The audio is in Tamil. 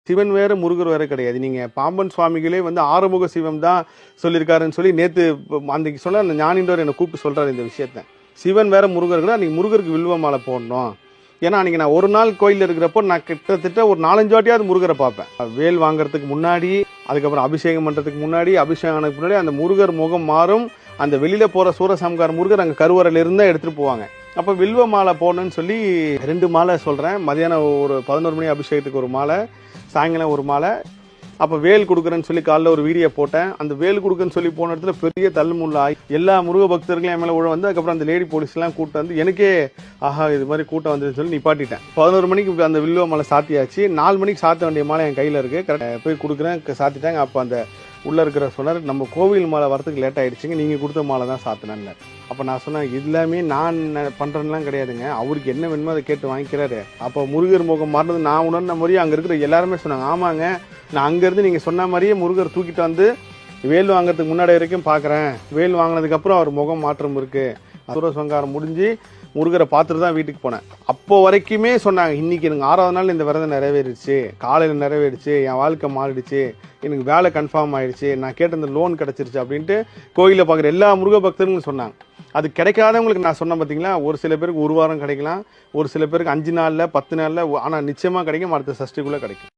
சிவன் வேற முருகர் வேற கிடையாது. நீங்க பாம்பன் சுவாமிகளே வந்து ஆறுமுக சிவம் தான் சொல்லியிருக்காருன்னு சொல்லி நேத்து அன்னைக்கு சொன்ன அந்த ஞானின்றவர் என்னை கூப்பிட்டு சொல்றாரு இந்த விஷயத்த. சிவன் வேற முருகர் கூட அன்னைக்கு முருகருக்கு வில்வ மாலை போடணும். ஏன்னா அன்னைக்கு நான் ஒரு நாள் கோயிலில் இருக்கிறப்போ நான் கிட்டத்தட்ட ஒரு 4-5 வாட்டியாவது முருகரை பார்ப்பேன். வேல் வாங்குறதுக்கு முன்னாடி, அதுக்கப்புறம் அபிஷேகம் பண்ணுறதுக்கு முன்னாடி, அபிஷேகம் ஆனதுக்கு முன்னாடி அந்த முருகர் முகம் மாறும். அந்த வெளியில் போகிற சூரசம்கார முருகர் அங்கே கருவறையில இருந்தால் எடுத்துகிட்டு போவாங்க. அப்போ வில்வ மாலை போடணும்னு சொல்லி 2 மாலை சொல்கிறேன். மதியானம் ஒரு 11 மணி அபிஷேகத்துக்கு ஒரு மாலை, சாயங்காலம் ஒரு மாலை. அப்போ வேல் கொடுக்குறேன்னு சொல்லி காலைல ஒரு வீடியோ போட்டேன். அந்த வேல் கொடுக்குன்னு சொல்லி போன இடத்துல பெரிய தள்ளுமுள்ள ஆகி எல்லா முருக பக்தர்களும் என் மேலே உழ வந்து அதுக்கப்புறம் அந்த லேடி போலீஸ்லாம் கூட்டம் வந்து எனக்கே ஆஹா இது மாதிரி கூட்டம் வந்ததுன்னு சொல்லி நிப்பாட்டிட்டேன். 11 மணிக்கு அந்த வில்வ மாலை சாத்தியாச்சு. 4 மணிக்கு சாத்த வேண்டிய மாலை என் கையில் இருக்குது. கரெக்டாக போய் கொடுக்குறேன், சாத்திட்டாங்க. அப்போ அந்த உள்ளே இருக்கிற சொன்னார், நம்ம கோவில் மாலை வரத்துக்கு லேட் ஆகிடுச்சிங்க, நீங்கள் கொடுத்த மாலை தான் சாத்தினேன்னு. அப்போ நான் சொன்னேன், எல்லாமே நான் பண்ணுறேன்லாம் கிடையாதுங்க, அவருக்கு என்ன வேணுமோ அதை கேட்டு வாங்கிக்கிறாரு. அப்போ முருகர் முகம் மாறினது நான் உணர்ந்த மாதிரியே அங்கே இருக்கிற எல்லாருமே சொன்னாங்க, ஆமாங்க நான் அங்கேருந்து நீங்கள் சொன்ன மாதிரியே முருகர் தூக்கிட்டு வந்து வேல் வாங்குறதுக்கு முன்னாடி வரைக்கும் பார்க்குறேன். வேல் வாங்கினதுக்கப்புறம் அவர் முகம் மாற்றம் இருக்குது. சூரசம்காரம் முடிஞ்சு முருகரை பார்த்துட்டு தான் வீட்டுக்கு போனேன். அப்போ வரைக்குமே சொன்னாங்க, இன்றைக்கி எனக்கு 6வது நாள் இந்த விரதம் நிறைவேறிடுச்சு, காலையில் நிறைவேறிடுச்சு, என் வாழ்க்கை மாறிடுச்சு, எனக்கு வேலை கன்ஃபார்ம் ஆகிடுச்சு, நான் கேட்ட இந்த லோன் கிடச்சிருச்சு அப்படின்ட்டு கோயிலில் பார்க்குற எல்லா முருக பக்தர்களும் சொன்னாங்க. அது கிடைக்காதவங்களுக்கு நான் சொன்னேன் பார்த்தீங்களா, ஒரு சில பேருக்கு 1 வாரம் கிடைக்கலாம், ஒரு சில பேருக்கு 5 நாளில் 10 நாளில், ஆனால் நிச்சயமாக கிடைக்கும், அடுத்த சஷ்டிக்குள்ளே கிடைக்கும்.